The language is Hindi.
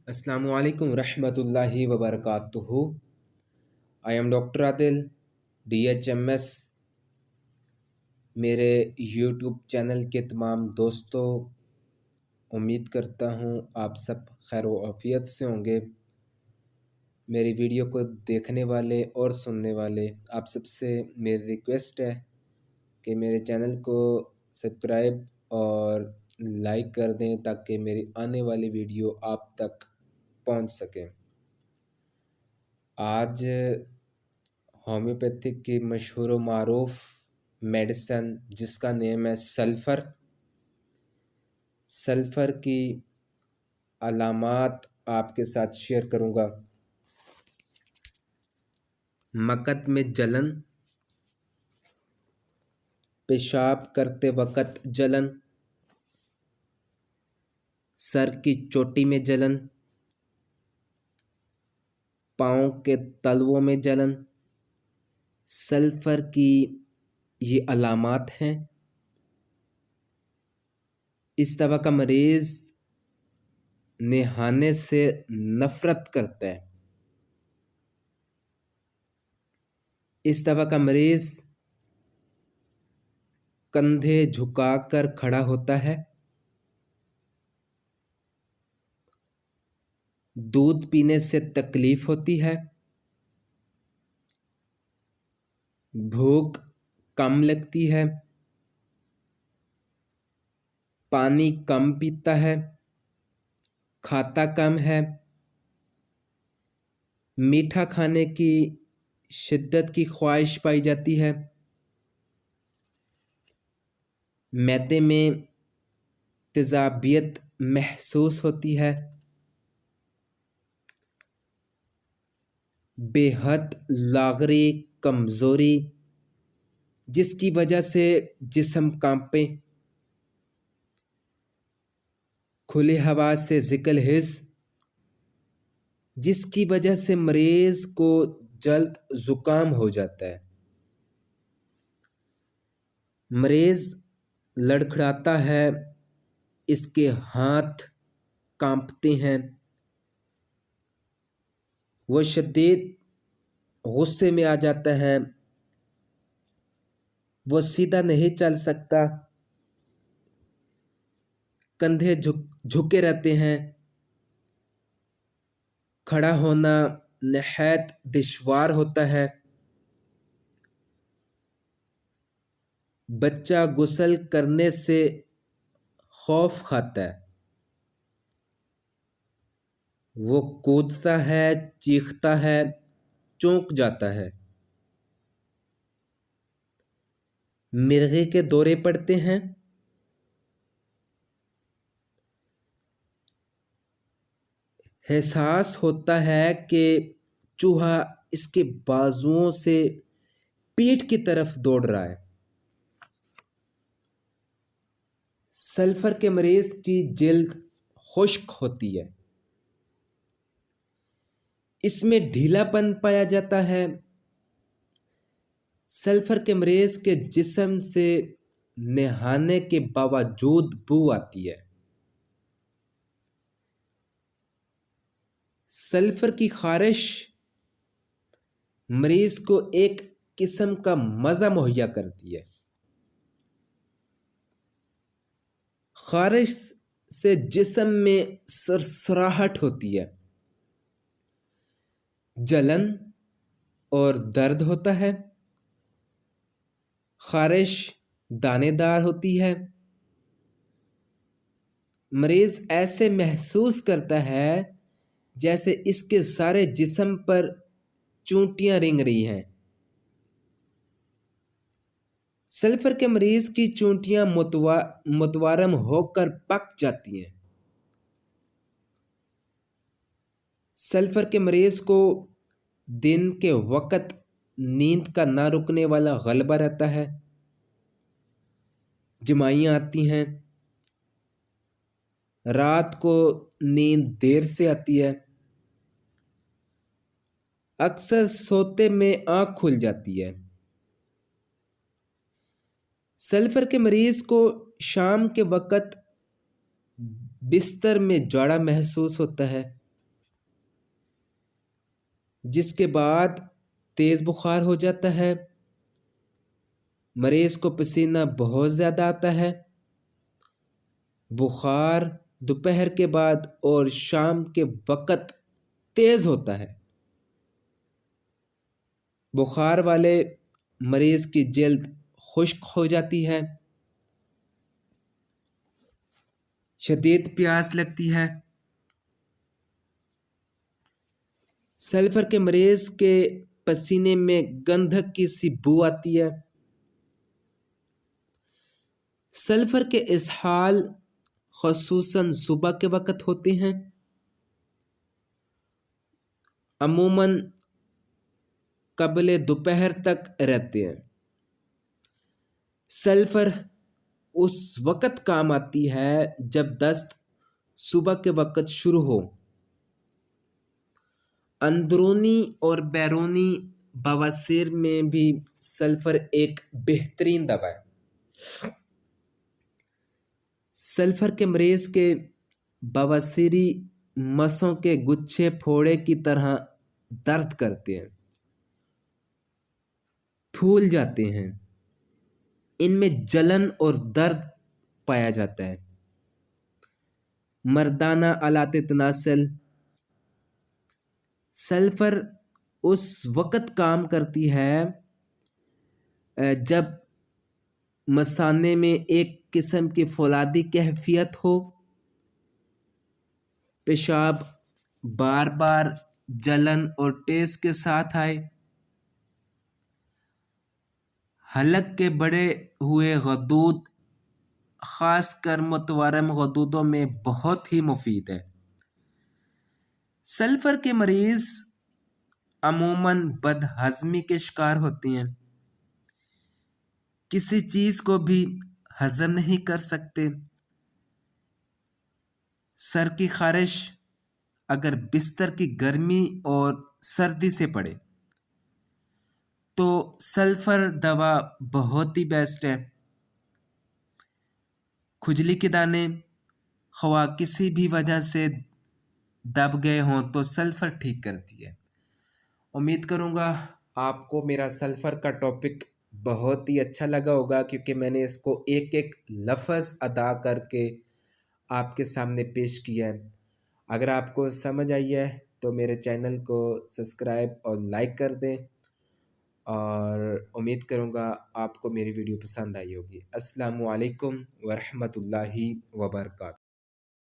अस्सलामुअलैकुम रहमतुल्लाहि व बरकातुहू। I am doctor Adil DHMS। मेरे यूट्यूब चैनल के तमाम दोस्तों, उम्मीद करता हूँ आप सब खैर व आफियत से होंगे। मेरी वीडियो को देखने वाले और सुनने वाले आप सबसे मेरी रिक्वेस्ट है कि मेरे चैनल को सब्सक्राइब और लाइक कर दें ताकि मेरी आने वाली वीडियो आप तक पहुंच सके। आज होम्योपैथिक की मशहूर मारूफ मेडिसन जिसका नेम है सल्फ़र की अलामात आपके साथ शेयर करूँगा। मकत में जलन, पेशाब करते वक़्त जलन, सर की चोटी में जलन, पाँव के तलवों में जलन, सल्फ़र की ये अलामात हैं। इस तरह का मरीज़ नहाने से नफ़रत करता है। इस तरह का मरीज़ कंधे झुकाकर खड़ा होता है, दूध पीने से तकलीफ होती है, भूख कम लगती है, पानी कम पीता है, खाता कम है, मीठा खाने की शिद्दत की ख्वाहिश पाई जाती है, मैदे में तेज़ाबियत महसूस होती है, बेहद लागरी कमज़ोरी जिसकी वजह से जिस्म कांपे, खुली हवा से ज़िक्ल हिस्स जिसकी वजह से मरीज़ को जल्द ज़ुकाम हो जाता है, मरीज़ लड़खड़ाता है, इसके हाथ कांपते हैं, वो शदीद गुस्से में आ जाता है, वो सीधा नहीं चल सकता, कंधे झुके रहते हैं, खड़ा होना नहायत दुश्वार होता है, बच्चा गुस्ल करने से खौफ खाता है, वो कूदता है, चीखता है, चौंक जाता है, मिर्गी के दौरे पड़ते हैं, एहसास होता है कि चूहा इसके बाजुओं से पीठ की तरफ दौड़ रहा है। सल्फर के मरीज की जिल्द खुश्क होती है, इसमें ढीलापन पाया जाता है, सल्फर के मरीज के जिस्म से नहाने के बावजूद बू आती है। सल्फर की खारिश मरीज को एक किस्म का मज़ा मुहैया करती है। खारिश से जिस्म में सरसराहट होती है, जलन और दर्द होता है, खारिश दानेदार होती है, मरीज ऐसे महसूस करता है जैसे इसके सारे जिस्म पर चूंटियां रेंग रही हैं। सल्फर के मरीज की चूंटियां मुतवारम होकर पक जाती हैं। सल्फर के मरीज को दिन के वक़्त नींद का ना रुकने वाला गलबा रहता है, जमाइयाँ आती हैं, रात को नींद देर से आती है, अक्सर सोते में आँख खुल जाती है। सल्फर के मरीज को शाम के वक़्त बिस्तर में जाड़ा महसूस होता है, जिसके बाद तेज़ बुखार हो जाता है, मरीज़ को पसीना बहुत ज़्यादा आता है। बुखार दोपहर के बाद और शाम के वक़्त तेज़ होता है। बुखार वाले मरीज़ की जल्द खुश्क हो जाती है, शदीद प्यास लगती है। सल्फर के मरीज़ के पसीने में गंधक की सी बू आती है। सल्फर के इसहाल ख़ुसूसन सुबह के वक़्त होते हैं, अमूमन क़ब्ल दोपहर तक रहते हैं। सल्फर उस वक़्त काम आती है जब दस्त सुबह के वक़्त शुरू हो। अंदरूनी और बैरूनी बवासीर में भी सल्फर एक बेहतरीन दवा है। सल्फर के मरीज़ के बवासीरी मसों के गुच्छे फोड़े की तरह दर्द करते हैं, फूल जाते हैं, इनमें जलन और दर्द पाया जाता है। मर्दाना आलात तनासल सल्फर उस वक़्त काम करती है जब मसाने में एक किस्म की फौलादी कैफियत हो, पेशाब बार बार जलन और तेज़ के साथ आए, हलक के बड़े हुए गदूद ख़ासकर मुतवारम गदूदों में बहुत ही मुफीद है। सल्फर के मरीज़ अमूमन बदहज़मी के शिकार होते हैं, किसी चीज़ को भी हज़म नहीं कर सकते। सर की ख़ारिश अगर बिस्तर की गर्मी और सर्दी से पड़े तो सल्फर दवा बहुत ही बेस्ट है। खुजली के दाने ख्वाह किसी भी वजह से दब गए हों तो सल्फर ठीक करती है। उम्मीद करूँगा आपको मेरा सल्फर का टॉपिक बहुत ही अच्छा लगा होगा, क्योंकि मैंने इसको एक एक लफ्ज़ अदा करके आपके सामने पेश किया है। अगर आपको समझ आई है तो मेरे चैनल को सब्सक्राइब और लाइक कर दें, और उम्मीद करूँगा आपको मेरी वीडियो पसंद आई होगी। अस्सलामु अलैकुम व रहमतुल्लाहि व बरकातहू।